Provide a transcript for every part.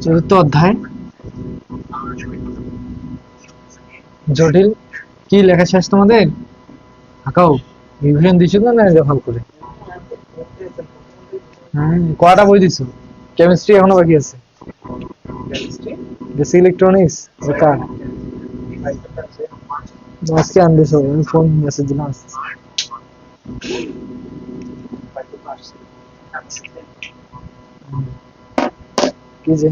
চতুর্থ অধ্যায় জটিল কি লেখা শেষ তোমাদের? আঁকাও রিভিশন দিছো না না ভালো করে? কয়টা বই দিছো? কেমিস্ট্রি এখনো বাকি আছে। বেসিক ইলেকট্রনিক্স যেটা আজকে আনতেছো, আমি ফোন মেসেজ দিলাম আসতেছে। কি যে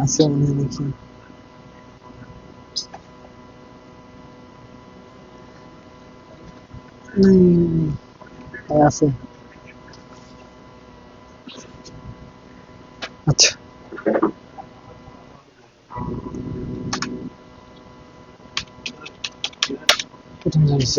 আছে মনে দেখি আছে। আচ্ছা প্রথম জিনিস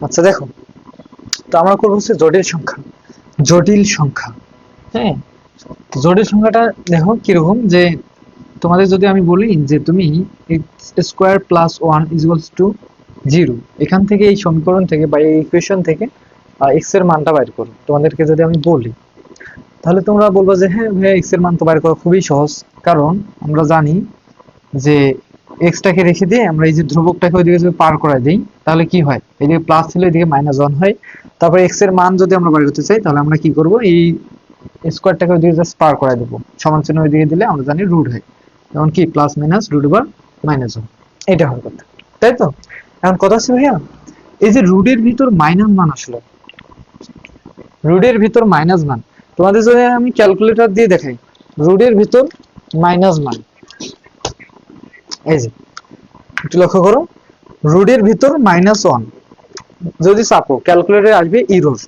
আচ্ছা দেখো, তো আমরা করবো হচ্ছে জটিল সংখ্যা। জটিল সংখ্যা, হ্যাঁ, জটিল সংখ্যাটা দেখো কিরকম, যে তোমাদের যদি আমি বলি যে তুমি x square plus one equals to zero, এখান থেকে এই সমীকরণ থেকে বা এই ইকুয়েশন থেকে এক্স এর মানটা বাইর করো, তোমাদেরকে যদি আমি বলি, তাহলে তোমরা বলবো যে হ্যাঁ ভাইয়া এক্স এর মান তো বাইর করা খুবই সহজ, কারণ আমরা জানি যে এক্সটাকে রেখে দিয়ে আমরা এই যে ধ্রুবকটাকে ওইদিকে যদি পার করাই দিই, তাহলে কি হয়, এদিকে প্লাস ছিল এদিকে মাইনাস ওয়ান হয়। তারপরে এক্স এর মান যদি আমরা বের করতে চাই, তাহলে আমরা কি করব, এই স্কোয়ারটাকে ওইদিকে জাস্ট পার করাই দেবো, সমান চিহ্ন ওইদিকে দিলে আমরা জানি রুট হয়, যেমন কি plus minus root over minus one, এটা হয় কথা, তাই তো? এখন কথা হচ্ছে ভাইয়া, এই যে রুটের ভিতর মাইনাস মান আসলো, রুটের ভিতর মাইনাস মান, তোমাদের যদি আমি ক্যালকুলেটর দিয়ে দেখাই, রুটের ভিতর মাইনাস মান, এই যে একটু লক্ষ্য করো, রুটের ভিতর মাইনাস ওয়ান, যদি চাপো ক্যালকুলেটরে আসবে ইরর,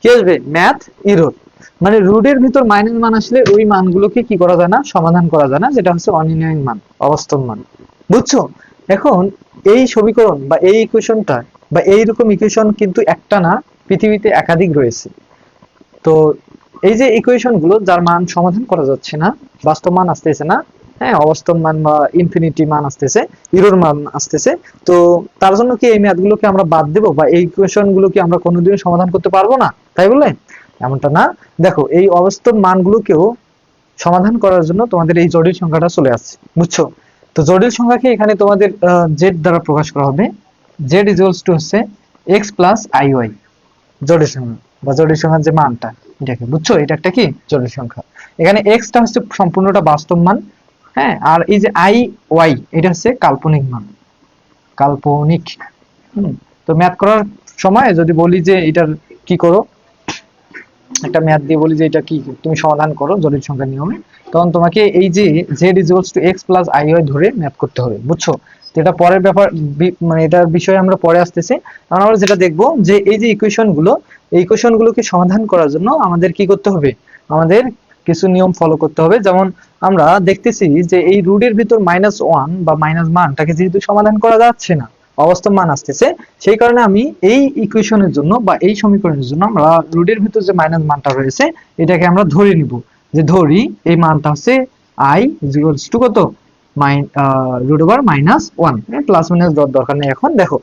কি আসবে, ম্যাথ ইরর, মানে রুটের ভিতর মাইনাস মান আসলে ওই মানগুলোকে কি করা যায় না, সমাধান করা যায় না, যেটা হচ্ছে অনির্ণায়ক মান, অবাস্তব মান, বুঝছো? এখন এই সমীকরণ বা এই ইকুয়েশনটা বা এইরকম ইকুয়েশন কিন্তু একটা না, পৃথিবীতে একাধিক রয়েছে। তো এই যে ইকুয়েশন গুলো যার মান সমাধান করা যাচ্ছে না, বাস্তব মান আসতেছে না, হ্যাঁ, অবাস্তব মান বা ইনফিনিটি মান আসতেছে, ইরোর মান আসতেছে, তো তার জন্য কি এই ম্যাথ গুলোকে আমরা বাদ দেবো বা এই ইকুয়েশন গুলো কি আমরা কোনোদিন সমাধান করতে পারবো না, তাই বলে? এমনটা না। দেখো এই অবাস্তব মানগুলোকেও সমাধান করার জন্য তোমাদের এই জটিল সংখ্যাটা চলে আসছে, বুঝছো? তো জটিল সংখ্যাকে এখানে তোমাদের জেড দ্বারা প্রকাশ করা হবে, জেড ইকুয়ালস টু হচ্ছে এক্স প্লাস আই ওয়াই, জটিল সংখ্যা বা জটিল সংখ্যার যে মানটা, এটাকে বুঝছো, এটা একটা কি জটিল সংখ্যা। এখানে এক্স টা হচ্ছে সম্পূর্ণটা বাস্তব মান, হ্যাঁ, আর এই যে আই ওয়াই এটা হচ্ছে কাল্পনিক মান, কাল্পনিক। তো ম্যাথ করার সময় যদি বলি যে এটার কি করো, একটা ম্যাথ দিয়ে বলি যে এটা কি তুমি সমাধান করো জটিল সংখ্যার নিয়মে, তখন তোমাকে এই যে z equals to x plus i y ধরে ম্যাথ করতে হবে, বুঝছো? তো এটা পরের ব্যাপার, মানে এটার বিষয়ে আমরা পরে আসতেছি। কারণ আমরা যেটা দেখবো যে এই যে ইকুয়েশন গুলো, এই ইকুয়েশন গুলোকে সমাধান করার জন্য আমাদের কি করতে হবে, আমাদের কিছু নিয়ম ফলো করতে হবে। যেমন আমরা দেখতেছি যে এই রুটের ভিতর মাইনাস ওয়ান বা মাইনাস মানটাকে যেহেতু সমাধান করা যাচ্ছে না, অবাস্তব মান আসতেছে, সেই কারণে আমি এই ইকুয়েশনের জন্য বা এই সমীকরণের জন্য আমরা রুটের ভিতর যে মাইনাস মানটা রয়েছে এটাকে আমরা ধরে নিব, যে ধরি এই মানটা হচ্ছে আই ইকুয়ালস টু কত, root over minus one, plus minus দরকার নেই। এখন দেখো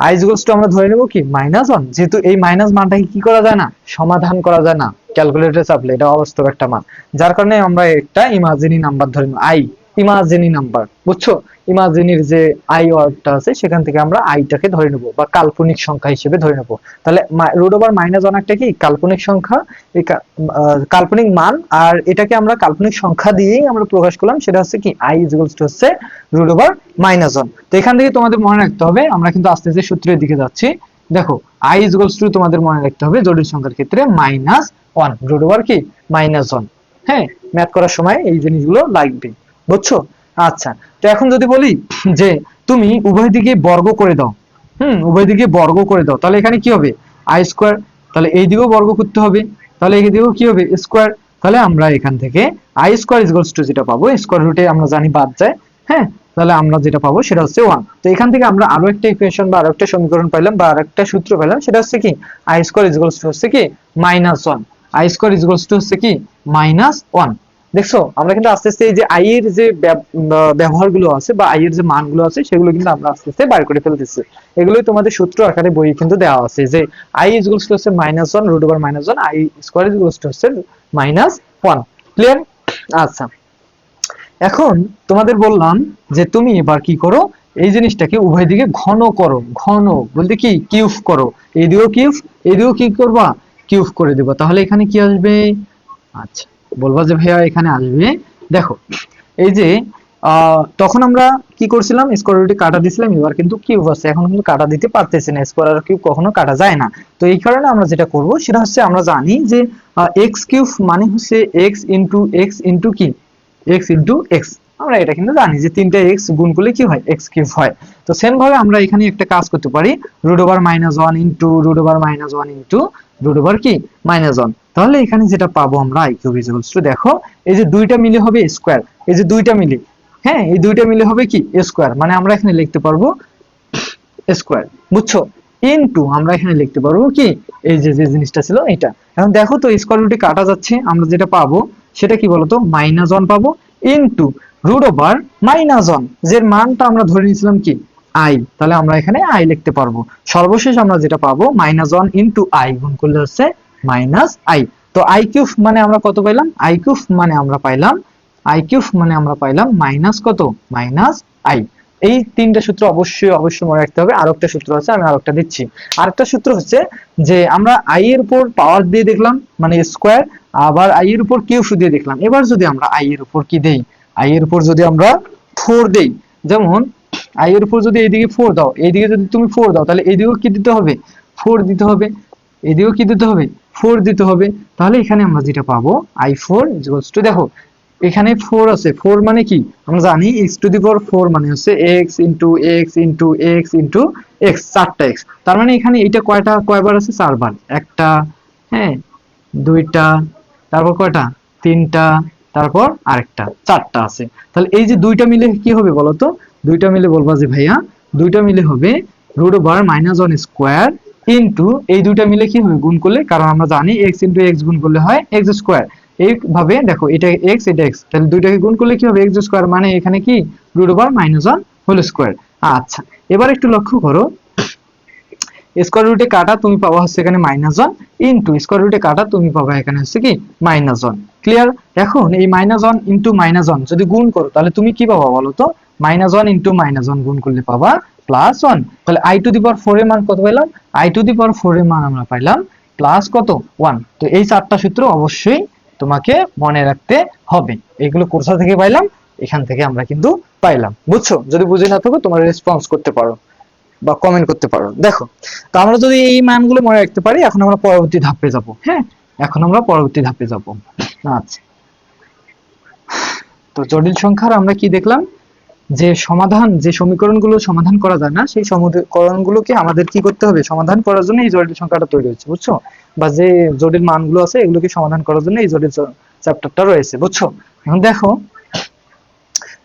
আই ইকুয়ালস টু আমরা ধরে নেব কি মাইনাস ওয়ান, যেহেতু এই মাইনাস মানটাকে কি করা যায় না, সমাধান করা যায় না ক্যালকুলেটরে চাপলে, এটা অবাস্তব একটা মান, যার কারণে আমরা একটা ইমাজিনি নাম্বার ধরে নেব, আই ইমাজিনি নাম্বার, বুঝছো? ইমাজিনির যে আই ওয়ার্ডটা আছে সেখান থেকে আমরা আইটাকে ধরে নেব বা কাল্পনিক সংখ্যা হিসেবে ধরে নেব। তাহলে রুট ওভার মাইনাস ওয়ান একটা কি কাল্পনিক সংখ্যা, এই কাল্পনিক মান, আর এটাকে আমরা কাল্পনিক সংখ্যা দিয়েই আমরা প্রকাশ করলাম, সেটা হচ্ছে কি আই ইকুয়ালস টু হচ্ছে রুট ওভার মাইনাস ওয়ান। তো এখান থেকে তোমাদের মনে রাখতে হবে, আমরা কিন্তু আস্তে আস্তে সূত্রের দিকে যাচ্ছি। দেখো আই ইকুয়ালস টু তোমাদের মনে রাখতে হবে জটিল সংখ্যার ক্ষেত্রে মাইনাস ওয়ান, রুট ওভার কি মাইনাস ওয়ান, হ্যাঁ, ম্যাথ করার সময় এই জিনিসগুলো লাগবে, বুঝছো? আচ্ছা, তো এখন যদি বলি যে তুমি উভয় দিকে বর্গ করে দাও, উভয় দিকে বর্গ করে দাও, তাহলে এখানে কি হবে আই স্কোয়ার, তাহলে এই দিকেও বর্গ করতে হবে, তাহলে এই দিকেও কি হবে স্কোয়ার, তাহলে আমরা এখান থেকে আই স্কোয়ার ইকুয়ালস টু যেটা পাবো, স্কোয়ার রুটে আমরা জানি বাদ যায়, হ্যাঁ, তাহলে আমরা যেটা পাবো সেটা হচ্ছে 1। তো এখান থেকে আমরা আরো একটা ইকুয়েশন বা আরো একটা সমীকরণ পাইলাম বা আরো একটা সূত্র পেলাম, সেটা হচ্ছে কি আই স্কোয়ার ইকুয়ালস টু হচ্ছে কি -1, আই স্কোয়ার ইকুয়ালস টু হচ্ছে কি -1। দেখছো আমরা কিন্তু আস্তে আস্তে এই যে আই এর যে ব্যবহারগুলো আছে বা আই এর যে মানগুলো আছে সেগুলো কিন্তু আমরা আস্তে আস্তে বাইর করে ফেলতেছি। এগুলোই তোমাদের সূত্র আকারে বই কিন্তু দেওয়া আছে যে আই ইকুয়ালস টু হচ্ছে -1 root over -1, i square equals to হচ্ছে -1। ক্লিয়ার? আচ্ছা, এখন তোমাদের বললাম যে তুমি এবার কি করো, এই জিনিসটাকে উভয় দিকে ঘন করো, ঘন বলতে কি কিউব করো, এদিকেও কিউব, এদিকেও কি করবা কিউব করে দেবা, তাহলে এখানে কি আসবে, আচ্ছা বলবা যে ভাইয়া এখানে আসবে, দেখো এই যে তখন আমরা কি করছিলাম স্কয়ার রুটে কাটা দিছিলাম, এবার কিন্তু কিউব আছে, এখন কিন্তু কাটা দিতে পারতেছি না, স্কয়ার আর কিউব কখনো কাটা যায় না। তো এই কারণে আমরা যেটা করব সেটা হচ্ছে আমরা জানি যে এক্স কিউব মানে হচ্ছে এক্স ইন্টু এক্স ইন্টু কি এক্স ইন্টু এক্স, আমরা এটা কিন্তু জানি যে তিনটা এক্স গুণ করলে কি হয় এক্স কিউব হয়। তো সেম ভাবে আমরা এখানে একটা কাজ করতে পারি, root over -1 into root over -1 into root over কি -1, তাহলে এখানে যেটা পাবো আমরা আই কিউব ইকুয়ালস টু, দেখো এই যে দুইটা মিলে হবে স্কয়ার, এই যে দুইটা মিলে, হ্যাঁ এই দুইটা মিলে হবে কি স্কয়ার, মানে আমরা এখানে লিখতে পারবো স্কয়ার, বুঝছো, ইনটু আমরা এখানে লিখতে পারবো কি এই যে যে জিনিসটা ছিল এটা। এখন দেখো তো স্কয়ার রুটে কাটা যাচ্ছে, আমরা যেটা পাবো সেটা কি বলতো -1 পাবো ইনটু রুট ওভার -1, যে মানটা আমরা ধরে নিয়েছিলাম কি আই, তাহলে আমরা এখানে আই লিখতে পারবো। সর্বশেষ আমরা যেটা পাবো -1 ইনটু আই গুণ করলে হচ্ছে আই। তো আই কিউব মানে আমরা কত পাইলাম, আই কিউব মানে আমরা পাইলাম, আই কিউব মানে আমরা পাইলাম মাইনাস কত আই। এই তিনটা সূত্র অবশ্যই অবশ্যই মনে রাখতে হবে। আর একটা সূত্র আছে, আমি আরেকটা দিচ্ছি। আরেকটা সূত্র হচ্ছে যে আমরা আই এর উপর পাওয়ার দিয়ে দেখলাম মানে স্কয়ার, আবার আই এর উপর কিউব দিয়ে দেখলাম। এবার যদি আমরা আই এর উপর কি দেই, আই এর উপর যদি আমরা 4 দেই, যেমন আই এর উপর যদি এইদিকে 4 দাও, এইদিকে যদি তুমি 4 দাও, তাহলে এইদিকেও কি দিতে হবে 4 দিতে হবে, এদিকেও কি দিতে হবে 4 দিতে হবে। তাহলে এখানে আমরা যেটা পাবো i4 ইকুয়ালস টু, দেখো এখানে 4 আছে, 4 মানে কি আমরা জানি x টু দি পাওয়ার 4 মানে হচ্ছে x into x into x into x, 4টা x। তার মানে এখানে এটা কয়বার আছে 4 বার, একটা, হ্যাঁ দুইটা, তারপর কয়টা তিনটা, তারপর আরেকটা, 4টা আছে। তাহলে এই যে দুইটা মিলে কি হবে বলতো, দুইটা মিলে বলবা যে ভাইয়া দুইটা মিলে হবে রুট ওভার -1 স্কয়ার ইনটু এই দুইটা মিলে কি হবে গুণ করলে, কারণ আমরা জানি x ইনটু x গুণ করলে হয় x স্কয়ার। এইভাবে দেখো এটা x এটা x, তাহলে দুইটাকে গুণ করলে কি হবে x স্কয়ার, মানে এখানে কি রুট ওভার -1 হোল স্কয়ার। আচ্ছা এবার একটু লক্ষ্য করো, স্কয়ার রুটে কাটা তুমি পাবা হচ্ছে এখানে -1 ইনটু স্কয়ার রুটে কাটা তুমি পাবা এখানে হচ্ছে কি -1। ক্লিয়ার? এখন এই -1 ইনটু -1 যদি গুণ করো তাহলে তুমি কি পাবা বলো তো, -1 ইনটু -1 গুণ করলে পাবা +1। তাহলে i টু দি পাওয়ার 4 এর মান কত পেলাম, i টু দি পাওয়ার 4 এর মান আমরা পাইলাম প্লাস কত 1। তো এই 4টা সূত্র অবশ্যই তোমাকে মনে রাখতে হবে, এগুলো কোথা থেকে পাইলাম, এখান থেকে আমরা কিন্তু পাইলাম। বুঝছো? যদি বুঝে না থাকো তোমরা রেসপন্স করতে পারো বা কমেন্ট করতে পারো। দেখো তো আমরা যদি এই মানগুলো মনে রাখতে পারি, এখন আমরা পরবর্তী ধাপে যাব। হ্যাঁ এখন আমরা পরবর্তী ধাপে যাব। আচ্ছা, তো জটিল সংখ্যার আমরা কি দেখলাম, যে সমাধান, যে সমীকরণগুলো সমাধান করা যায় না সেই সমীকরণগুলোকে আমাদের কি করতে হবে, সমাধান করার জন্য এই জটিল সংখ্যাটা তৈরি হচ্ছে, বুঝছো, বা যে জটিল মানগুলো আছে এগুলোকে সমাধান করার জন্য এই জটিল চ্যাপ্টারটা রয়েছে, বুঝছো। এখন দেখো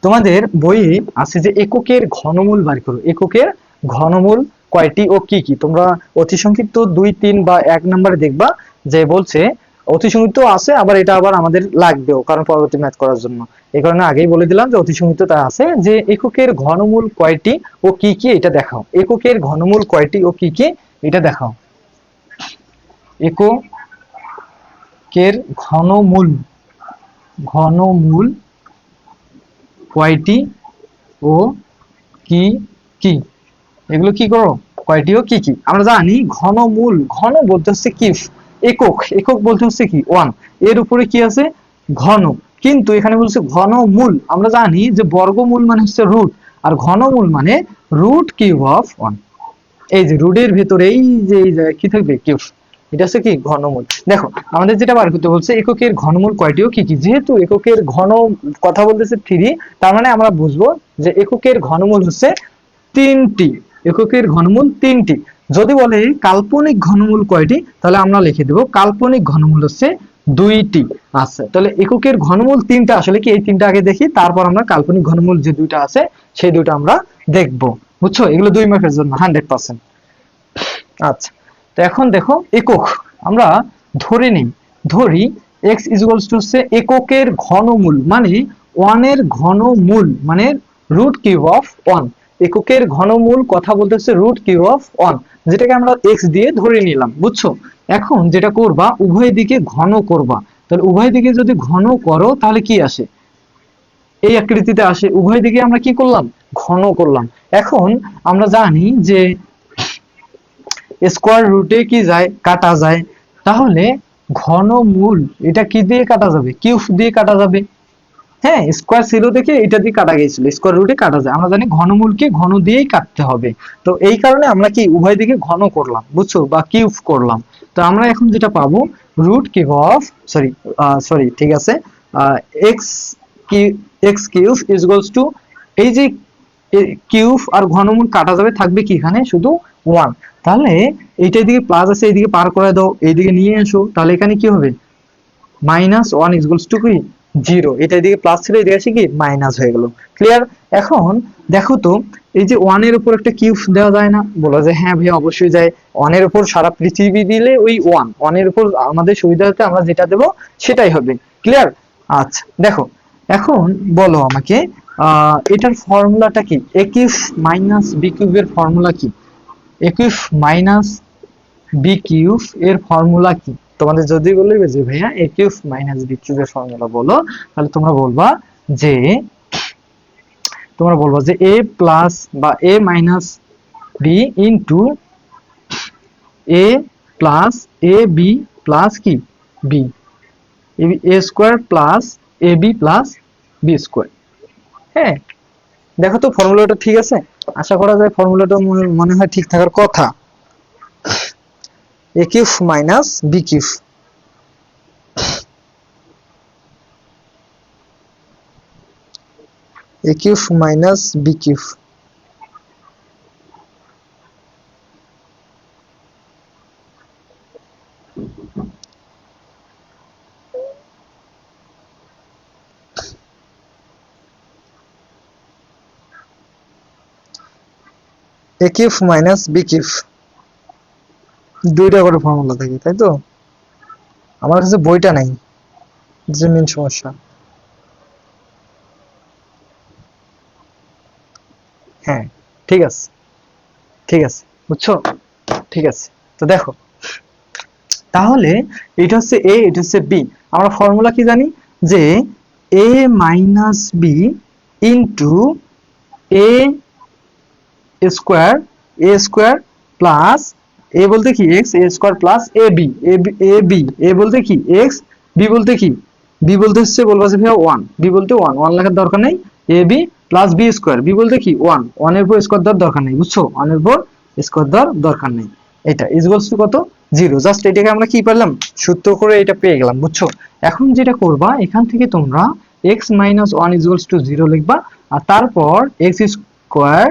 তোমাদের বইয়ে আছে যে এককের ঘনমূল বার করো, এককের ঘনমূল কয়টি ও কি কি। তোমরা অতি সংক্ষিপ্ত 2, 3 বা 1 নম্বরে দেখবা যে বলছে অতি সংক্ষিপ্ত আছে, আবার এটা আবার আমাদের লাগবেও কারণ পরবর্তী ম্যাথ করার জন্য। এই কারণে আগেই বলে দিলাম যে অতি সংক্ষিপ্ততা আছে, যে এককের ঘনমূল কয়টি ও কি কি এটা দেখাও। এককের ঘনমূল কয়টি ও কি কি এটা দেখাও। এককের ঘনমূল, ঘনমূল কয়টি ও কি কি, এগুলো কি করো, কয়টি ও কি কি। আমরা জানি ঘনমূল, ঘন বলতে হচ্ছে কি একক, একক বলতে হচ্ছে কি 1, এর উপরে কি আছে ঘন, কিন্তু এখানে বলছে ঘনমূল। আমরা জানি যে বর্গমূল মানে হচ্ছে রুট, আর ঘনমূল মানে রুট কিউব অফ 1। এই যে রুটের ভেতরে এই যে কি থাকবে কিউব, এটা হচ্ছে কি ঘনমূল। দেখো আমাদের যেটা বার করতে বলছে এককের ঘনমূল কয়টি ও কি কি। যেহেতু এককের ঘন কথা বলতেছে 3, তার মানে আমরা বুঝবো যে এককের ঘনমূল হচ্ছে 3টি। এককের ঘনমূল 3টি। যদি বলে কাল্পনিক ঘনমূল কয়টি, তাহলে আমরা লিখে দেব কাল্পনিক ঘনমূল হচ্ছে 2টি। আচ্ছা, তাহলে এককের ঘনমূল 3টা আসলে কি, এই 3টা আগে দেখি, তারপর আমরা কাল্পনিক ঘনমূল যে 2টা আছে সেই 2টা আমরা দেখবো। বুঝছো, এগুলো 2 মার্কের জন্য 100%। আচ্ছা, তো এখন দেখো একক আমরা ধরে নিই, ধরি x হচ্ছে এককের ঘনমূল, মানে 1 এর ঘনমূল, মানে রুট কিউব অফ 1। এককের ঘনমূল কথা বলতেছে রুট কিউব অফ 1, যেটাকে আমরা x দিয়ে ধরে নিলাম। বুঝছো, এখন যেটা করবা উভয় দিকে ঘন করবা। তাহলে উভয় দিকে যদি ঘন করো তাহলে কি আসে, এই আকৃতিতে আসে। উভয় দিকে আমরা কি করলাম, ঘন করলাম। এখন আমরা জানি যে স্কোয়ার রুটে কি যায়, কাটা যায়। তাহলে ঘনমূল এটা কি দিয়ে কাটা যাবে, কিউব দিয়ে কাটা যাবে। হ্যাঁ, স্কোয়ার ছিল দেখে এটা দিয়ে কাটা গিয়েছিল, স্কোয়ার রুটে কাটা যায়। আমরা জানি ঘনমূলকে ঘন দিয়েই কাটতে হবে। তো এই কারণে আমরা কি উভয় দিকে ঘন করলাম, বুঝছো, বা কিউব করলাম। তো আমরা এখন যেটা পাবো রুট কিউব অফ সরি ঠিক আছে, x x cube equals to, এই যে কিউব আর ঘনমূল কাটা যাবে, থাকবে কি এখানে শুধু 1। তাহলে এইটা এদিকে প্লাস আছে, এইদিকে পার করে দাও, এইদিকে নিয়ে এসো, তাহলে এখানে কি হবে, -1 ইকুয়ালস টু কি 0। এটা এদিকে প্লাস ছিল, এদিকে আসে কি মাইনাস হয়ে গেল। ক্লিয়ার? এখন দেখো তো, এই যে 1 এর উপর একটা কিউব দেওয়া যায় না? বলা যায় হ্যাঁ ভাই অবশ্যই যায়। 1 এর উপর সারা পৃথিবী দিলে ওই 1 এর উপর আমাদের সুবিধা হতে আমরা যেটা দেব সেটাই হবে। ক্লিয়ার? আচ্ছা দেখো, এখন বলো আমাকে এটার ফর্মুলাটা কি, a কিউব মাইনাস b কিউবের ফর্মুলা কি? a cube minus b cube এর ফর্মুলা কি? তোমাদের যদি বলবে যে ভাইয়া a কিউব মাইনাস b কিউবের ফর্মুলা বলো, তাহলে তোমরা বলবা যে a প্লাস বা a minus b into a plus a b plus কি b, a square plus a b plus b square. হ্যাঁ, দেখো তো ফর্মুলাটা ঠিক আছে? আশা করা যায় ফর্মুলাটা মনে হয় ঠিক থাকার কথা। a cube minus b cube, a cube minus b cube. a cube minus b cube, দুইটা করে ফর্মুলা থাকে, তাই তো? আমার কাছে বইটা নাই, যে মেন সমস্যা। হ্যাঁ ঠিক আছে, ঠিক আছে, বুঝছো, ঠিক আছে। তো দেখো, তাহলে এটা হচ্ছে a, এটা হচ্ছে b। আমরা ফর্মুলা কি জানি, যে a minus b into a square, a square plus a বলতে কি x, a square plus a b, a b, a বলতে কি x, b বলতে কি, b বলতে হচ্ছে বলবা যে ভাইয়া 1, b বলতে 1 লেখার দরকার নেই, a b plus b square, b বলতে কি 1 এর উপর স্কোয়ার দেওয়ার দরকার নেই, বুঝছো, 1 এর উপর স্কোয়ার দেওয়ার দরকার নেই। এটা ইকুয়ালস টু কত, 0। জাস্ট এটাকে আমরা কি পেলাম, সূত্র করে এটা পেয়ে গেলাম, বুঝছো। এখন যেটা করবা, এখান থেকে তোমরা x মাইনাস 1 ইকুয়ালস টু 0 লিখবা, আর তারপর x square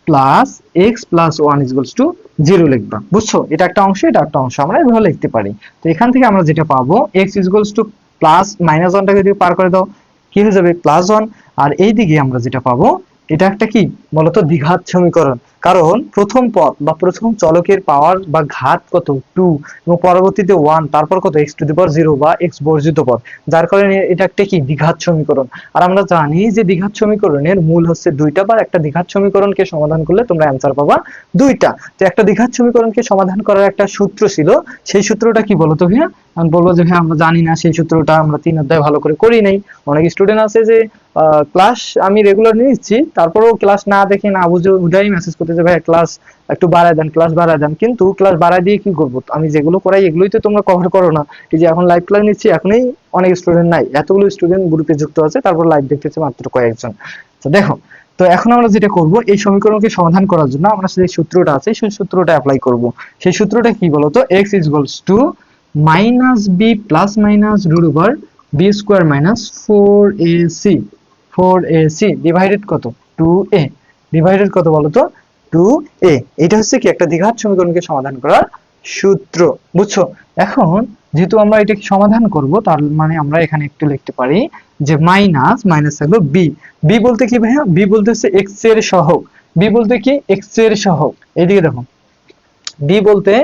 plus x plus 1 equals to 0 লিখবা, বুঝছো। এটা একটা অংশ, এটা একটা অংশ, আমরা এভাবে লিখতে পারি। তো এখান থেকে আমরা যেটা পাবো x equals to plus minus 1টাকে যদি পার করে দাও কি হয়ে যাবে, +1। আর এইদিকে আমরা যেটা পাবো, এটা একটা কি বলতো, দ্বিঘাত সমীকরণ। কারণ প্রথম পদ বা প্রথম চলকের পাওয়ার বা ঘাত কত 2, এবং পরবর্তীতে 1, তারপর কত x⁴ বা x বর্জিত পদ, যার কারণে এটা একটা কি দ্বিঘাত সমীকরণ। আর আমরা জানি যে দ্বিঘাত সমীকরণের মূল হচ্ছে 2টা, বা একটা দ্বিঘাত সমীকরণকে সমাধান করলে তোমরা অ্যান্সার পাবা 2টা। তো একটা দ্বিঘাত সমীকরণকে সমাধান করার একটা সূত্র ছিল, সেই সূত্রটা কি বলতো ভাইয়া? আমি বলবো যে ভাইয়া আমরা জানি না, সেই সূত্রটা আমরা 3 অধ্যায় ভালো করে করি নাই। অনেক স্টুডেন্ট আছে যে ক্লাস আমি রেগুলার নিচ্ছি, তারপরেও ক্লাস না দেখে না বুঝে উঠাই মেসেজ করতেছে ভাই ক্লাস একটু বাড়ায় দেন, ক্লাস বাড়ায় দেন। কিন্তু ক্লাস বাড়ায় দিয়ে কি করবো, আমি যেগুলো করাই এগুলোই তো তোমরা কভার করো না। এই যে এখন লাইভ ক্লাস নিচ্ছি, এখনই অনেক স্টুডেন্ট নাই, এতগুলো স্টুডেন্ট গ্রুপে যুক্ত আছে, তারপর লাইভ দেখতেছে মাত্র কয়েকজন। তো দেখো, তো এখন আমরা যেটা করব, এই সমীকরণকে সমাধান করার জন্য আমরা যে সূত্রটা আছে সেই সূত্রটা অ্যাপ্লাই করব। সেই সূত্রটা কি বলতো, x equals to minus b plus minus root over b square minus 4ac divided কত 2a, ডিভাইডেড কত বলতো 2a। এটা হচ্ছে কি একটা দ্বিঘাত সমীকরণকে সমাধান করার সূত্র, বুঝছো? এখন যেহেতু আমরা এটাকে সমাধান করব, তার মানে আমরা এখানে একটু লিখতে পারি যে মাইনাস মাইনাস থাকলো বি। বি বলতে কি ভাইয়া? বি বলতে হচ্ছে এক্স এর সহগ। বি বলতে কি? এক্স এর সহগ। এইদিকে দেখো, বি বলতে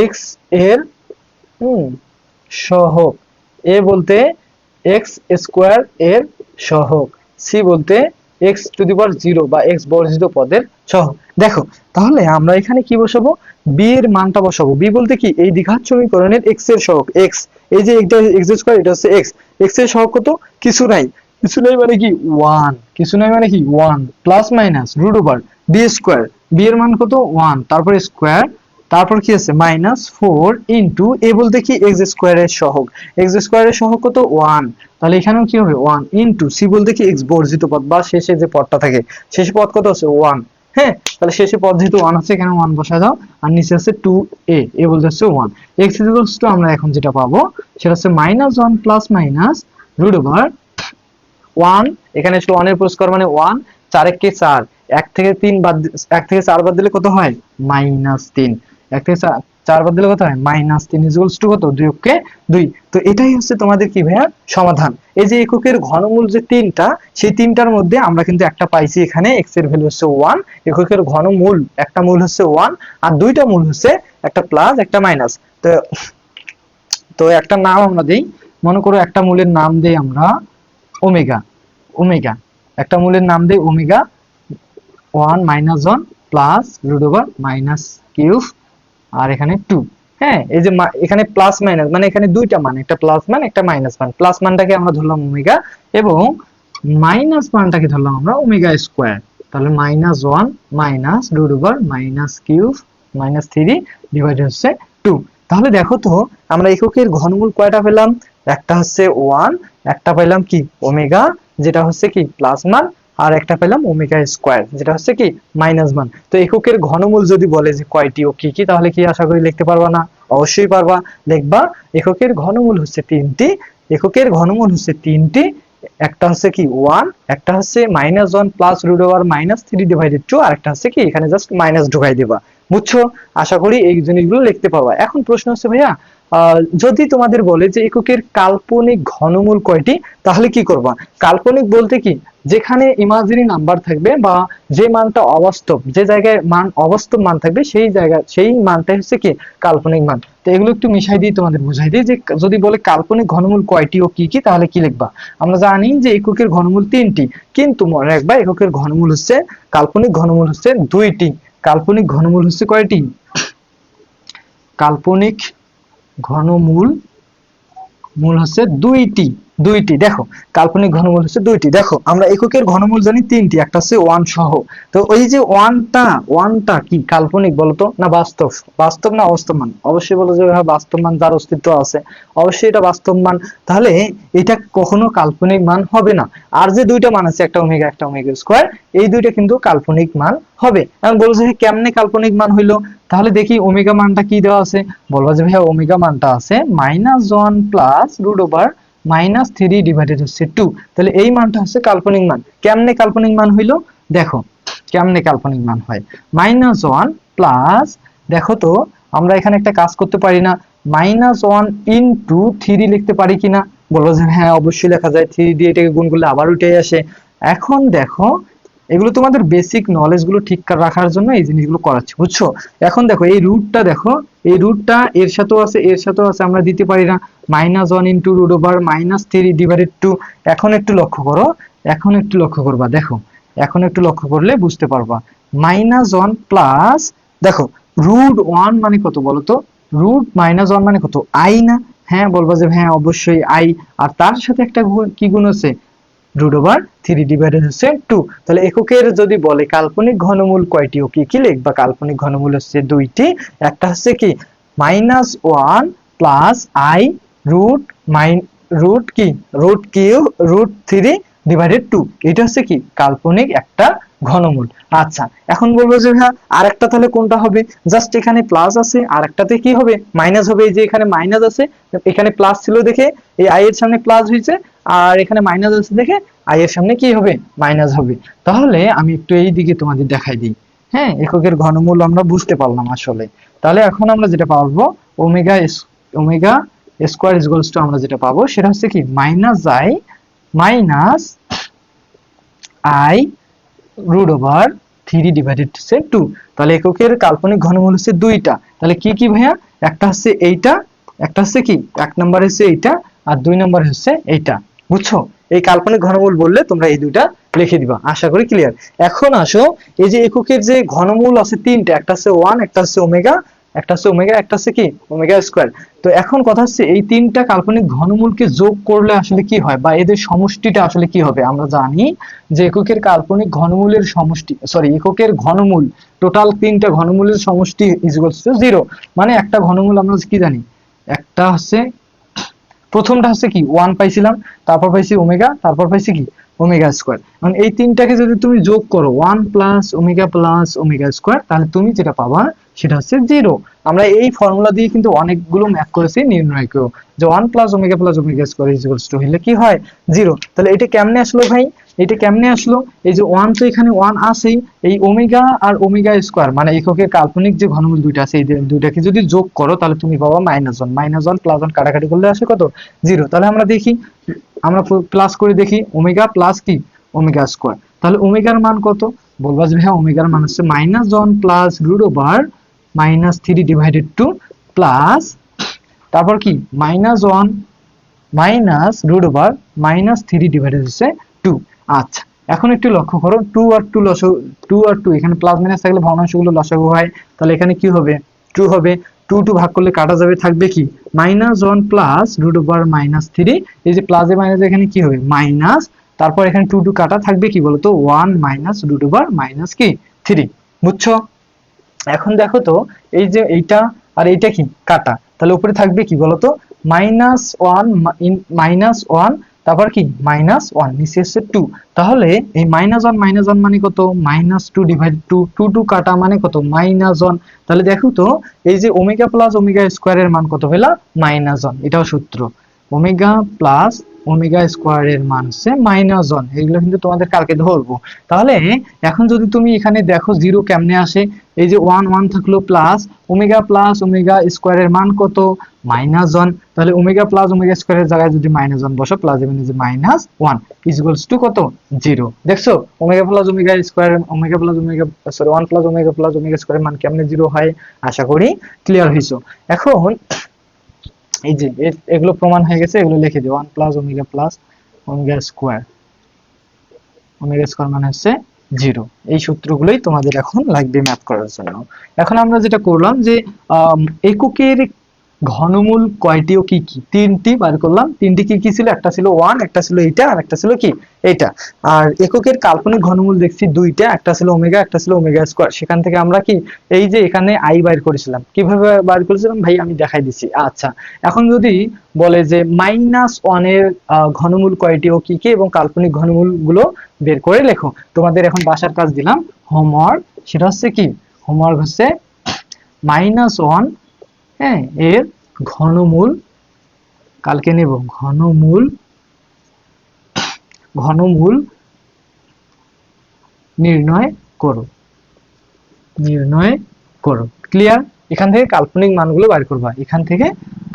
এক্স এর সহগ, এ বলতে এক্স স্কোয়ার এর সহগ, সি বলতে এক্স টু দি পাওয়ার 0 বা এক্স বর্জিত পদের সহগ। দেখো তাহলে আমরা এখানে কি বসাবো? বি এর মানটা বসাবো। বি বলতে কি? এই দ্বিঘাত সমীকরণের এক্স এর সহগ, এক্স, এই যে এটা এক্স স্কোয়ার, এটা হচ্ছে এক্স, এক্স এর সহগ কত? কিছু নাই, কিছু নাই মানে কি 1, কিছু নাই মানে কি 1 plus minus root over b square, b এর মান কত 1, তারপর স্কোয়ার, তারপর কি আছে মাইনাস 4 ইনটু এ বলতে কি এক্স স্কোয়ারের সহগ, এক্স স্কোয়ারের সহগ কত 1, তাহলে এখানেও কি হবে 1 ইনটু সি বলতে কি এক্স বর্জিত পদ বা শেষে যে পদটা থাকে, শেষে পদ কত আছে 1। হ্যাঁ, তাহলে শেষে পদ যেহেতু 1 আছে, এখানে 1 বসায় দাও, আর নিচে আছে 2a, এ বলতে হচ্ছে 1। x ইকুয়ালস টু আমরা এখন যেটা পাবো সেটা হচ্ছে -1 প্লাস মাইনাস রুট ওভার 1, এখানে আসলে 1 এর পুরস্কার মানে 1, 4 একে 4, 1 থেকে 3 বাদ, 1 থেকে 4 বাদ দিলে কত হয়? -3, 1 থেকে 4 বাদ দিলে কত হয়? -3 ইকুয়ালস টু কত? 2 কে 2। তো এটাই হচ্ছে তোমাদের কি ভাইয়া সমাধান। এই যে এককের ঘনমূল যে তিনটা, সেই তিনটার মধ্যে আমরা কিন্তু একটা পাইছি, এখানে x এর ভ্যালু হচ্ছে 1, এককের ঘনমূল একটা মূল হচ্ছে 1 আর দুইটা মূল হচ্ছে একটা প্লাস একটা মাইনাস। তো তো একটা নাম আমরা দেই, মনে করো একটা মূলের নাম দেই আমরা ওমেগা, ওমেগা, একটা মূলের নাম দেই omega 1 -1 plus root over minus cube আর এখানে 2। হ্যাঁ, এই যে এখানে প্লাস মাইনাস মানে এখানে দুইটা মান, একটা প্লাস মান একটা মাইনাস মান। প্লাস মানটাকে আমরা ধরলাম ওমেগা এবং মাইনাস মানটাকে ধরলাম আমরা ওমেগা স্কোয়ার। তাহলে -1 minus root over minus cube minus 3 divided হচ্ছে 2। তাহলে দেখো তো আমরা এককের ঘনমূল কয়টা পেলাম? একটা হচ্ছে 1, একটা পেলাম কি ওমেগা যেটা হচ্ছে কি প্লাস মান, আর একটা পেলাম ওমেগা স্কোয়ার যেটা হচ্ছে কি মাইনাস মান। তো এককের ঘনমূল যদি বলে যে কয়টি ও কি কি, তাহলে কি আশা করি লিখতে পারবা না? অবশ্যই পারবা, লিখবা এককের ঘনমূল হচ্ছে 3টি, এককের ঘনমূল হচ্ছে 3টি, একটা হচ্ছে কি 1, একটা হচ্ছে -1 প্লাস রুট ওভার -3 ডিভাইডেড 2, আর একটা হচ্ছে কি এখানে জাস্ট মাইনাস ঢুকাই দিবা। বুঝছো? আশা করি এই জিনিসগুলো লিখতে পারবা। এখন প্রশ্ন হচ্ছে ভাইয়া, যদি তোমাদের বলে যে এককের কাল্পনিক ঘনমূল কয়টি, তাহলে কি করবা? কাল্পনিক বলতে কি? যেখানে ইমাজিনারি নাম্বার থাকবে বা যে মানটা অবাস্তব, যে জায়গায় মান অবাস্তব মান থাকবে, সেই জায়গা সেই মানটাই হচ্ছে কি কাল্পনিক মান। তো এগুলো একটু মিশাই দিয়ে তোমাদের বুঝাই দিই যে যদি বলে কাল্পনিক ঘনমূল কয়টি ও কি কি, তাহলে কি লিখবা? আমরা জানি যে এককের ঘনমূল 3টি, কিন্তু মনে রাখবা এককের ঘনমূল হচ্ছে, কাল্পনিক ঘনমূল হচ্ছে 2টি। কাল্পনিক ঘনমূল হচ্ছে কয়টি? কাল্পনিক ঘনমূল হচ্ছে 2টি, 2টি। দেখো কাল্পনিক ঘনমূল হচ্ছে 2টি। দেখো আমরা এককের ঘনমূল জানি 3টি, একটা হচ্ছে 1 সহ। তো ওই যে 1টা কি কাল্পনিক বলতো না বাস্তব? বাস্তব না অবাস্তব মান? অবশ্যই বলো যে বাস্তব মান, যার অস্তিত্ব আছে অবশ্যই এটা বাস্তব মান, তাহলে এটা কখনো কাল্পনিক মান হবে না। আর যে দুইটা মান আছে, একটা ওমেগা একটা ওমেগা স্কোয়ার, এই দুইটা কিন্তু কাল্পনিক মান হবে। এখন বলছে কেমনে কাল্পনিক মান হইলো? তাহলে দেখি ওমেগা মানটা কি দেওয়া আছে, বলবা যে ভাইয়া ওমেগা মানটা আছে -1 প্লাস রুট ওভার -3 ডিভাইডেড হচ্ছে 2। তাহলে এই মানটা হচ্ছে কাল্পনিক মান। কেমনে কাল্পনিক মান হইলো? দেখো কেমনে কাল্পনিক মান হয়। -1 প্লাস, দেখো তো আমরা এখানে একটা কাজ করতে পারি না, -1 ইনটু 3 লিখতে পারি কিনা? বলবো যে হ্যাঁ অবশ্যই লেখা যায়, 3 দিয়ে এটাকে গুণ করলে আবার উঠে আসে। এখন দেখো এগুলো তোমাদের বেসিক নলেজ গুলো ঠিক রাখার জন্য এই জিনিসগুলো করাচ্ছি, বুঝছো? এখন দেখো এই রুটটা, দেখো এই রুটটা এর সাথেও আছে এর সাথেও আছে, আমরা দিতে পারি না। -1 ইনটু রুট ওভার -3 ডিভাইডেড 2। এখন একটু লক্ষ্য করো, এখন একটু লক্ষ্য করবা, দেখো এখন একটু লক্ষ্য করলে বুঝতে পারবা। -1 প্লাস, দেখো √1 মানে কত বলতো? √-1 মানে কত? i না? হ্যাঁ, বলবা যে হ্যাঁ অবশ্যই i, আর তার সাথে একটা কি গুণ আছে? √3 ডিভাইডেড হচ্ছে 2। তাহলে এককের যদি বলে কাল্পনিক ঘনমূল কয়টি ও কি কি লিখবা? কাল্পনিক ঘনমূল হচ্ছে 2টি, একটা হচ্ছে কি -1 প্লাস i √3 ডিভাইডেড 2, এটা হচ্ছে কি কাল্পনিক একটা ঘনমূল। আচ্ছা, এখন বলবো যে হ্যাঁ আরেকটা তাহলে কোনটা হবে, জাস্ট এখানে প্লাস আছে আর একটাতে কি হবে মাইনাস হবে। এই যে এখানে মাইনাস আছে, এখানে প্লাস ছিল দেখে এই আই এর সামনে প্লাস হয়েছে, আর এখানে মাইনাস আছে দেখে আই এর সামনে কি হবে মাইনাস হবে। তাহলে আমি একটু এই দিকে তোমাদের দেখাই দিই। হ্যাঁ, এককের ঘনমূল আমরা বুঝতে পারলাম আসলে। তাহলে এখন আমরা যেটা পাবো omega omega square equals to আমরা যেটা পাবো সেটা হচ্ছে কি minus i root over 3 divided হচ্ছে 2। তাহলে এককের কাল্পনিক ঘনমূল হচ্ছে দুইটা। তাহলে কি কি ভাইয়া, একটা হচ্ছে এইটা, একটা হচ্ছে কি এক নম্বরে হচ্ছে এইটা, আর দুই নম্বরে হচ্ছে এইটা। বুঝছো, এই কাল্পনিক ঘনমূল বললে তোমরা এই দুইটা লিখে দিবা, আশা করি ক্লিয়ার। এখন আসো, এই যে এককের যে ঘনমূল আছে তিনটা, একটা হচ্ছে 1, একটা হচ্ছে ওমেগা, একটা হচ্ছে ওমেগা, একটা হচ্ছে কি ওমেগা স্কয়ার। তো এখন কথা হচ্ছে এই তিনটা কাল্পনিক ঘনমূলকে যোগ করলে আসলে কি হয়, বা এদের সমষ্টিটা আসলে কি হবে। আমরা জানি যে এককের কাল্পনিক ঘনমূলের সমষ্টি, এককের ঘনমূল টোটাল তিনটা ঘনমূলের সমষ্টি ইকুয়ালস টু 0। মানে একটা ঘনমূল আমরা কি জানি, একটা হচ্ছে প্রথমটা হচ্ছে কি 1 পাইছিলাম, তারপর পাইছি ওমেগা, তারপর পাইছি কি ওমেগা স্কয়ার। মানে এই তিনটাকে যদি তুমি যোগ করো 1 প্লাস ওমেগা স্কয়ার, তাহলে তুমি যেটা পাবা সেটা হচ্ছে 0। আমরা এই ফর্মুলা দিয়ে কিন্তু অনেকগুলো ম্যাথ করেছি নির্ণয় করো, যে 1 plus omega square equals to হলে কি হয় 0। তাহলে এটা কেমনে আসলো ভাই, এটা কেমনে আসলো, এই যে 1 তো এখানে 1 আছেই, এই ওমেগা আর ওমেগা স্কয়ার মানে এককের কাল্পনিক যে ঘনমূল দুইটা আছে এই দুইটাকে যদি যোগ করো তাহলে তুমি পাবা -1 প্লাস 1 কাটাকাটি করলে আসে কত 0। তাহলে আমরা দেখি, আমরা প্লাস করে দেখি ওমেগা প্লাস কি ওমেগা স্কয়ার। তাহলে ওমেগার মান কত, বলবা যে হ্যাঁ ওমেগার মান হচ্ছে -1 plus root over -3 divided 2 plus তারপর কি -1 মাইনাস রুট ওভার -3 ডিভাইডেড হচ্ছে 2। আচ্ছা, এখন একটু লক্ষ্য করো 2 আর 2 লসাগু, 2 আর 2 এখানে প্লাস মাইনাস থাকলে ভগ্নাংশগুলো লসাগু হয়। তাহলে এখানে কি হবে 2 হবে, 2 ভাগ করলে কাটা যাবে, থাকবে কি -1 প্লাস রুট ওভার -3। এই যে প্লাসে মাইনাসে এখানে কি হবে মাইনাস, তারপর এখানে 2 কাটা, থাকবে কি বলতো 1 মাইনাস রুট ওভার মাইনাস কি 3। বুঝছো, এখন দেখো তো এই যে এইটা আর এইটা কি কাটা, তাহলে উপরে থাকবে কি বলতো -1 তারপর কি -1 নিচে হচ্ছে 2। তাহলে এই -1 মানে কত -2 ডিভাইডেড 2, 2 কাটা মানে কত -1। তাহলে দেখো তো এই যে ওমেগা প্লাস ওমেগা স্কয়ারের মান কত হলো -1, এটাও সূত্র। ওমেগা প্লাস ওমেগা স্কয়ারের মান হচ্ছে -1, এগুলো কিন্তু তোমাদের কালকে ধরবো। তাহলে এখন যদি তুমি এখানে দেখো 0 কেমনে আসে, এই যে 1 থাকলো প্লাস ওমেগা স্কয়ারের মান কত -1। তাহলে ওমেগা প্লাস ওমেগা স্কয়ারের জায়গায় যদি -1 বসো, প্লাস এর যে -1 ইকুয়ালস টু কত 0। দেখছো omega plus omega square, omega plus omega sorry 1 plus omega স্কয়ারের মান কেমনে 0 হয়, আশা করি ক্লিয়ার হইছো। এখন এই যে এগুলো প্রমাণ হয়ে গেছে, এগুলো লিখে দিও 1 প্লাস ওমেগা স্কয়ার মানে হচ্ছে 0। এই সূত্রগুলোই তোমাদের এখন লাগবে ম্যাথ করার জন্য। এখন আমরা যেটা করলাম যে এককের ঘনমূল কয়টি ও কি কি, তিনটি বার করলাম। তিনটি কি কি ছিল, একটা ছিল 1, একটা ছিল এইটা, আর একটা ছিল কি এইটা। আর এককের কাল্পনিক ঘনমূল দেখছি দুইটা, একটা ছিল ওমেগা, একটা ছিল ওমেগা স্কয়ার। সেখান থেকে আমরা কি এই যে এখানে আই বাইর করেছিলাম, কিভাবে বাইর করেছিলাম ভাই আমি দেখাই দিচ্ছি। আচ্ছা, এখন যদি বলে যে -1 এর ঘনমূল কয়টি ও কি কি এবং কাল্পনিক ঘনমূল গুলো বের করে লেখো। তোমাদের এখন বাসার কাজ দিলাম হোমওয়ার্ক, সেটা হচ্ছে কি হোমওয়ার্ক হচ্ছে -1 হ্যাঁ এর ঘনমূল, কালকে নেব ঘনমূল নির্ণয় করো। ক্লিয়ার, এখান থেকে কাল্পনিক মানগুলো বার করবা, এখান থেকে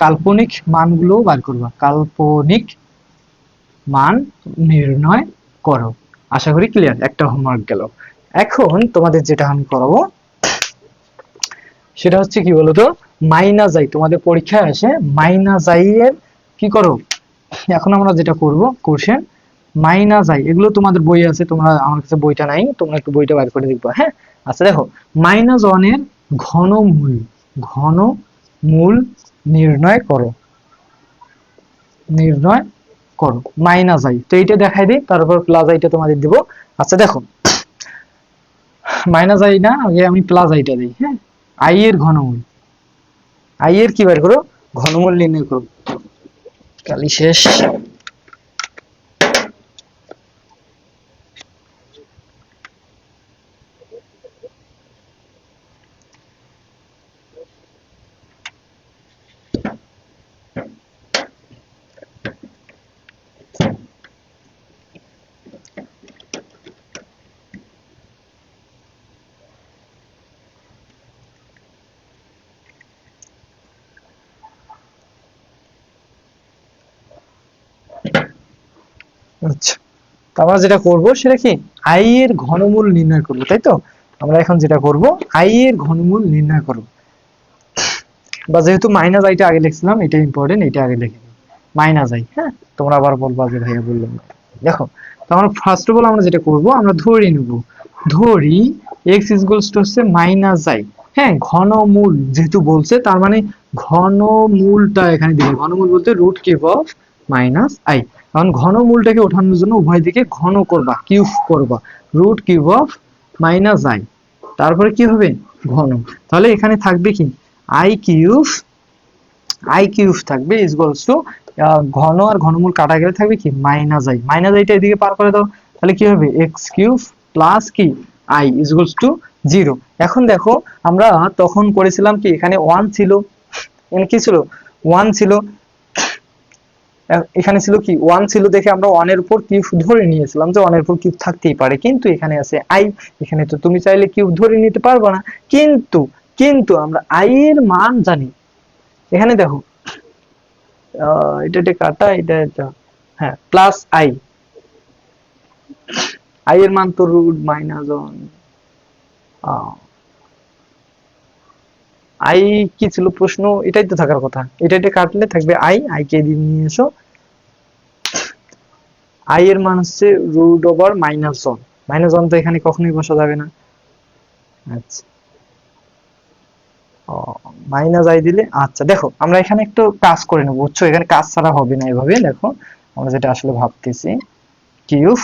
কাল্পনিক মানগুলো বার করবা, কাল্পনিক মান নির্ণয় করো। আশা করি ক্লিয়ার, একটা হোমওয়ার্ক গেল। এখন তোমাদের যেটা আমি করাবো সেটা হচ্ছে কি বলতো মাইনাস আই, তোমাদের পরীক্ষায় আসে মাইনাস-আই এর কি করো। এখন আমরা যেটা করব কোশ্চেন মাইনাস-আই, এগুলো তোমাদের বই আছে, তোমরা আমার কাছে বইটা নাই, তোমরা একটু বইটা বার করে দেখবা। হ্যাঁ আচ্ছা, দেখো -1 এর ঘনমূল নির্ণয় করো মাইনাস-আই। তো এইটা দেখাই দিই, তারপর প্লাস-আইটা তোমাদের দিব। আচ্ছা দেখো মাইনাস-আই না, আগে আমি প্লাস-আইটা দিই। হ্যাঁ, আই এর ঘনমূল, আই এর কি বের করো ঘনমূল নির্ণয় করো। কালি শেষ। আচ্ছা, তো আমরা যেটা করব সেটা কি আই এর ঘনমূল নির্ণয় করব, তাই তো? আমরা এখন যেটা করব আই এর ঘনমূল নির্ণয় করব, বা যেহেতু মাইনাস আইটা আগে লিখছিলাম, এটা ইম্পর্টেন্ট, এটা আগে লিখে নিই মাইনাস আই। হ্যাঁ, তোমরা আবার বলবা যে ভাইয়া বললাম না। দেখো, তো আমরা ফার্স্ট অফ অল আমরা যেটা করব, আমরা ধরে নিব, ধরি এক্স ইকুয়ালস টু হচ্ছে মাইনাস আই। হ্যাঁ, ঘনমূল যেহেতু বলছে, তার মানে ঘনমূলটা এখানে দিবে। ঘনমূল বলতে root cube of minus i. কারণ ঘনমূলটাকে ওঠানোর জন্য উভয় দিকে ঘন করবা, কিউব করবা, root cube of minus i, তারপরে কি হবে ঘন। তাহলে এখানে থাকবে কি আই কিউব, আই কিউব থাকবে ইকুয়ালস টু ঘন আর ঘনমূল কাটা গেলে থাকবে কি মাইনাস আই। মাইনাস আইটা এদিকে পার করে দাও, তাহলে কি হবে এক্স কিউব প্লাস কি আই ইকুয়ালস টু 0। এখন দেখো, আমরা তখন করেছিলাম কি এখানে 1 ছিল, এখানে কি ছিল 1 ছিল, এখানে ছিল কি 1 ছিল দেখে আমরা 1 এর উপর কিউব ধরে নিয়েছিলাম যে 1 এর উপর কিউব থাকতেই পারে, কিন্তু এখানে আছে আই। এখানে তো তুমি চাইলে কিউব ধরে নিতে পারবে না, কিন্তু কিন্তু আমরা আই এর মান জানি। এখানে দেখো এটা কাটা, এটা হ্যাঁ প্লাস আই, আই এর মান তো রুট মাইনাস 1। আই কি ছিল প্রশ্ন, এটাই তো থাকার কথা, এটা কাটলে থাকবে আই, আই কে দিয়ে নিয়ে এসো। আই এর মান হচ্ছে রুট ওভার মাইনাস 1, মাইনাস 1 তো এখানে কখনোই বসা যাবে না। আচ্ছা, মাইনাস আই দিলে, আচ্ছা দেখো আমরা এখানে একটু কাজ করে নেবো, বুঝছো? এখানে কাজ ছাড়া হবে না। এভাবে দেখো, আমরা যেটা আসলে ভাবতেছি, কিউব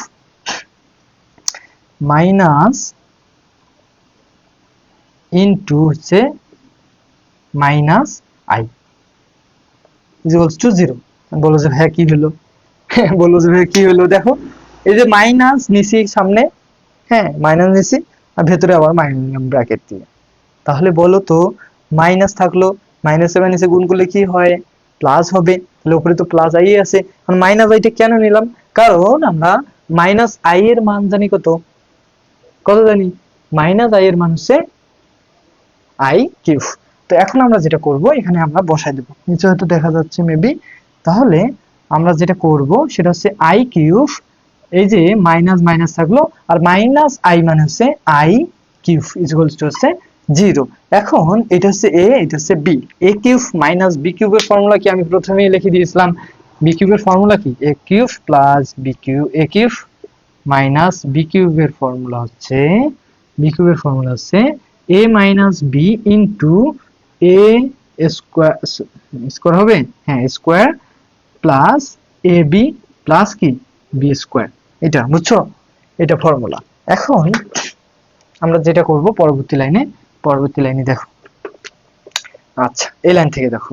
মাইনাস ইনটু হচ্ছে মাইনাস আই ইকুয়ালস টু 0। বলো যে ভাইয়া কি হলো? বললো যে ভাইয়া কি হলো, দেখো এই যে মাইনাস নিছি সামনে, হ্যাঁ মাইনাস নিছি, আর ভেতরে আবার মাইনাস নিলাম ব্র্যাকেট দিয়ে। তাহলে বলো তো, মাইনাস থাকলো, মাইনাসে মাইনাসে গুণ করলে কি হয় প্লাস হবে, তাহলে উপরে তো প্লাস আই আছে। এখন মাইনাস আইটা কেন নিলাম, কারণ আমরা মাইনাস আই এর মান জানি কত, কত জানি, মাইনাস আই এর মান হচ্ছে আই কিউব। তো এখন আমরা যেটা করব, এখানে আমরা বসাই দেব, নিচে হয়তো দেখা যাচ্ছে মেবি। তাহলে আমরা যেটা করব সেটা হচ্ছে আই কিউব, এই যে মাইনাস মাইনাস থাকলো, আর মাইনাস আই মানে হচ্ছে আই কিউব ইকুয়ালস টু হচ্ছে 0। এখন এটা হচ্ছে এ, এটা হচ্ছে বি, এ কিউব মাইনাস বি কিউবের ফর্মুলা কি আমি প্রথমেই লিখে দিয়েছিলাম। বি কিউবের ফর্মুলা কি এ কিউব প্লাস বি কিউব, এ কিউব মাইনাস বি কিউবের ফর্মুলা হচ্ছে, বি কিউবের ফর্মুলা হচ্ছে এ মাইনাস বি ইন্টু এ স্কোয়ার, স্কোয়ার হবে, হ্যাঁ square plus A B plus কি বি স্কোয়ার। এটা বুঝছো, এটা ফর্মুলা। এখন আমরা যেটা করব পরবর্তী লাইনে, পরবর্তী লাইনে দেখো, আচ্ছা এই লাইন থেকে দেখো,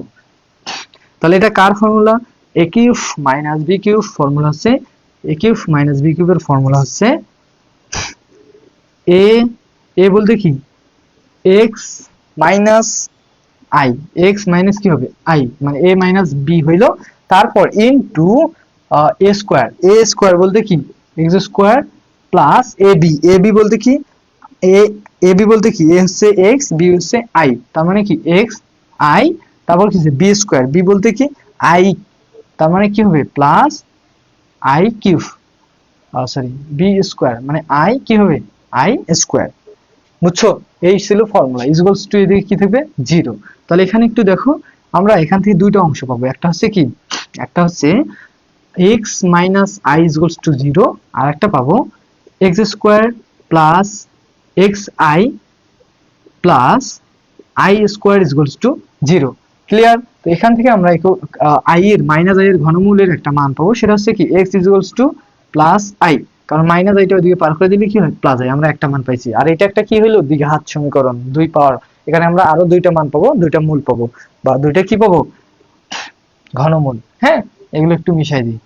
তাহলে এটা কার formula, A cube minus B cube formula হচ্ছে, এ কিউব মাইনাস বি কিউবের ফর্মুলা হচ্ছে এ, এ বলতে কি X minus I, X minus কি হবে আই, মানে এ মাইনাস বি হইলো, তারপর into A square, A square বলতে কি X square plus A B, A B বলতে কি এ, এ বি বলতে কি এ হচ্ছে এক্স, বি হচ্ছে আই, তার মানে কি এক্স আই, তারপর কি বি স্কোয়ার, বি বলতে কি আই, তার মানে কি হবে plus i cube, sorry b square মানে আই কি হবে আই স্কোয়ার। বুঝছো, এই ছিল ফর্মুলা ইকুয়ালস টু, এদিকে কি থাকবে 0। তাহলে এখানে একটু দেখো, আমরা এখান থেকে দুইটা অংশ পাবো, একটা হচ্ছে কি, একটা হচ্ছে x minus I equals two 0, আর একটা পাবো x square plus x I plus I square equals two 0। Clear? তো এখান থেকে আমরা আই এর মাইনাস আই এর ঘনমূলের একটা মান পাবো, সেটা হচ্ছে কি x equals to plus I, কারণ মাইনাস আইটা ওইদিকে পার করে দিলে কি হয় প্লাস আই, আমরা একটা মান পাইছি। আর এটা একটা কি হলো দ্বিঘাত সমীকরণ, দুই পাওয়ার, এখানে আমরা আরো দুইটা মান পাবো, দুইটা মূল পাবো, বা দুইটা কি পাবো ঘনমূল। হ্যাঁ, এগুলো একটু মিশাই দিই,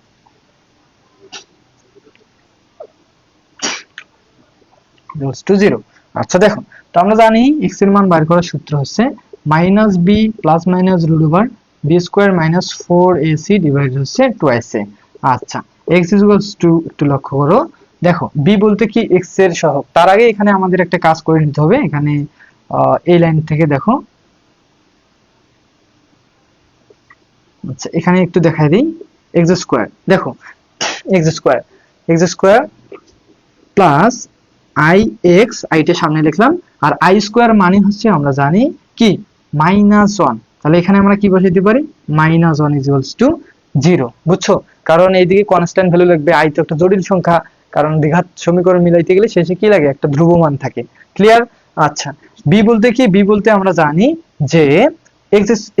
টু 0। আচ্ছা দেখো, তো আমরা জানি x এর মান বের করার সূত্র হচ্ছে minus b plus minus root over b square minus 4ac divide হচ্ছে টুয়াইস এ। আচ্ছা, x ইকুয়ালস টু, একটু লক্ষ্য করো, দেখো বি বলতে কি x এর সহগ। তার আগে এখানে আমাদের একটা কাজ করে নিতে হবে, এখানে এই লাইন থেকে দেখো, আচ্ছা এখানে একটু দেখাই দিই, এক্স স্কোয়ার, দেখো x square x square plus I x, আইটা সামনে লিখলাম, আর আই স্কোয়ার মানে হচ্ছে আমরা জানি কি -1। তাহলে এখানে আমরা কি বসাইতে পারি, -1 ইকুয়ালস টু 0। বুঝছো? কারণ এইদিকে কনস্ট্যান্ট ভ্যালু লাগবে, আই তো একটা জটিল সংখ্যা, কারণ দ্বিঘাত সমীকরণ মিলাইতে গেলে শেষে কি লাগে, একটা ধ্রুবমান থাকে। ক্লিয়ার? আচ্ছা, বি বলতে কি, বি বলতে আমরা জানি যে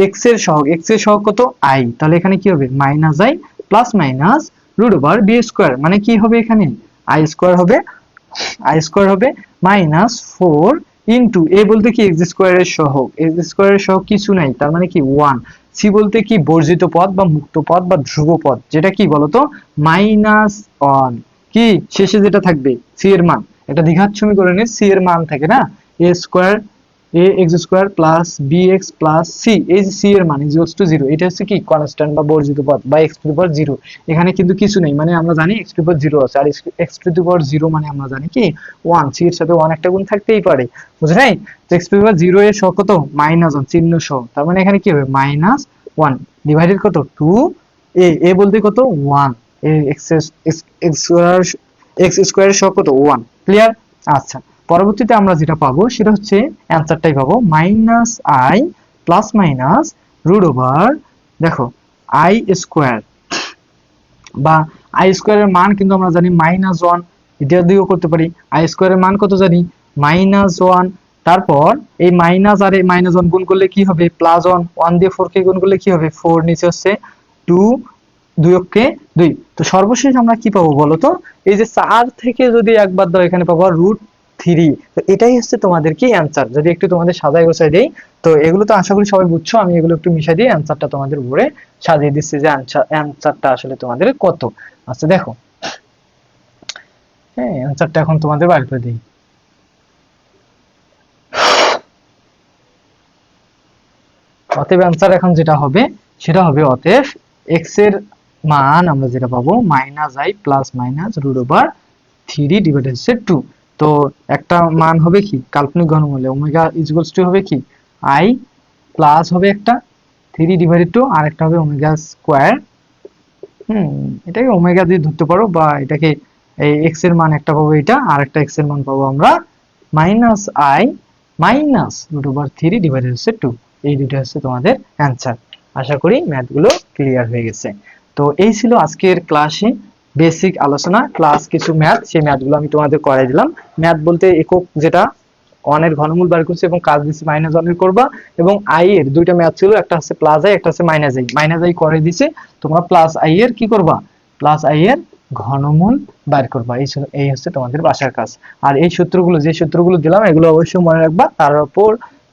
এক্স এর সহগ কত, আই। তাহলে এখানে কি হবে, -i plus minus root over b square, মানে কি হবে এখানে আই স্কোয়ার হবে, -4 ইন্টু এ বলতে কি এক্স স্কোয়ারের সহগ, এক্স স্কোয়ারের সহগ কিছু নাই, তার মানে কি 1। সি বলতে কি বর্জিত পদ বা মুক্ত পদ বা ধ্রুব পদ, যেটা কি বলতো -1। কি শেষে যেটা থাকবে সি এর মান, এটা দ্বিঘাত সমীকরণের সি এর মান থাকে না, A square A X square plus B X plus C, এই যে সি এর মান ইকুয়ালস টু 0, এটা হচ্ছে কি কনস্ট্যান্ট বা বর্জিত পদ বা এক্স টু দি পাওয়ার 0। এখানে কিন্তু কিছু নেই, মানে আমরা জানি এক্স টু দি পাওয়ার 0 আছে, আর এক্স টু দি পাওয়ার 0 মানে আমরা জানি কি 1, সি এর সাথে 1 একটা গুণ থাকতেই পারে, বুঝে নাই? তো এক্স টু দি পাওয়ার 0 এর সহগ কত, -1 চিহ্ন সহ, তার মানে এখানে কি হবে -1 ডিভাইডেড কত 2, এ বলতে কত 1, এক্স স্কোয়ারের সহগ কত 1। ক্লিয়ার? আচ্ছা, পরবর্তীতে আমরা যেটা পাবো সেটা হচ্ছে অ্যান্সারটাই পাবো -i plus minus root over, দেখো আই স্কোয়ার বা আই স্কোয়ারের মান কিন্তু আমরা জানি -1, এটা দিয়েও করতে পারি। আই স্কোয়ারের মান কত জানি, -1। তারপর এই মাইনাস আর এই -1 গুণ করলে কি হবে, +1, 1 দিয়ে 4 কে গুণ করলে কি হবে 4, নিচে হচ্ছে 2, 2 কে 2। তো সর্বশেষ আমরা কি পাবো বলতো, এই যে 4 থেকে যদি একবার দাও এখানে পাবো √3। তো এটাই হচ্ছে তোমাদের কি অ্যান্সার। যদি একটু তোমাদের সাজাই গোছাই দেই, তো এগুলো তো আশা করি সবাই বুঝছো, আমি এগুলো একটু মিশাই দিয়ে অ্যান্সারটা তোমাদের উপরে সাজিয়ে দিচ্ছি যে অ্যান্সারটা আসলে তোমাদের কত। আচ্ছা দেখো, হ্যাঁ অ্যান্সারটা এখন তোমাদের বার করে দিই। অতএব অ্যান্সার এখন যেটা হবে সেটা হবে, অতএব এক্স এর মান আমরা যেটা পাবো -i প্লাস মাইনাস √ 3 ডিভাইডেড 2। তো একটা মান হবে কি কাল্পনিক ঘনমূলে ওমেগা ইকুয়ালস টু হবে কি i প্লাস হবে একটা 3 ডিভাইডেড 2, আর একটা হবে ওমেগা স্কয়ার। এটাকে ওমেগা দিয়ে ধরতে পারো, বা এটাকে এই x এর মান একটা পাবো এটা, আর একটা x এর মান পাবো আমরা -i মাইনাস √ 3 ডিভাইডেড 2। এই দুটো হচ্ছে তোমাদের অ্যান্সার। আশা করি ম্যাথগুলো ক্লিয়ার হয়ে গেছে। তো এই ছিল আজকের ক্লাসে বেসিক আলোচনা, ক্লাস কিছু ম্যাথ, সেই ম্যাথগুলো আমি তোমাদের করাই দিলাম। ম্যাথ বলতে একক যেটা 1 এর ঘনমূল বার করছি এবং কাজ দিছি -1 এর করবা, এবং i এর দুইটা ম্যাথ ছিল, একটা হচ্ছে +i একটা হচ্ছে -i। -i করে দিছে, তোমরা +i এর কি করবা, +i এর ঘনমূল বার করবা। এই হচ্ছে তোমাদের বাসার কাজ। আর এই সূত্রগুলো, যে সূত্রগুলো দিলাম এগুলো অবশ্যই মনে রাখবা।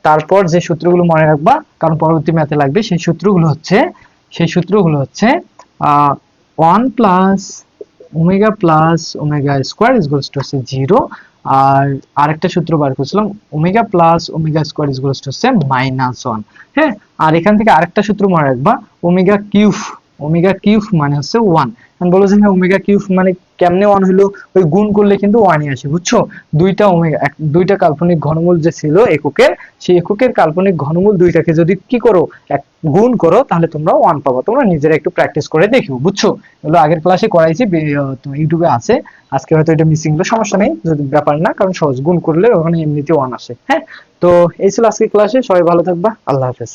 তারপর যে সূত্রগুলো মনে রাখবা, কারণ পরবর্তী ম্যাথে লাগবে, সেই সূত্রগুলো হচ্ছে 1 plus omega square equals to 0, আর আরেকটা সূত্র বার করছিলাম omega plus omega square equals to -1। হ্যাঁ, আর এখান থেকে আরেকটা সূত্র মনে রাখবা, ওমেগা কিউব মানে হচ্ছে 1। আমি বলবো যে হ্যাঁ ওমেগা কিউব মানে কেমনে 1 হলো, ওই গুণ করলে কিন্তু 1ই আসে, বুঝছো? দুইটা কাল্পনিক ঘনমূল যে ছিল এককের, সেই এককের কাল্পনিক ঘনমূল দুইটাকে যদি কি করো, গুণ করো, তাহলে তোমরা 1 পাবো। তোমরা নিজেরা একটু প্র্যাকটিস করে দেখিও, বুঝছো? এগুলো আগের ক্লাসে করাইছি, ইউটিউবে আছে। আজকে হয়তো এটা মিসিং হলো, সমস্যা নেই, যদি ব্যাপার না, কারণ সহজ গুণ করলে ওখানে এমনিতে 1 আসে। হ্যাঁ, তো এই ছিল আজকের ক্লাসে। সবাই ভালো থাকবা, আল্লাহ হাফেজ।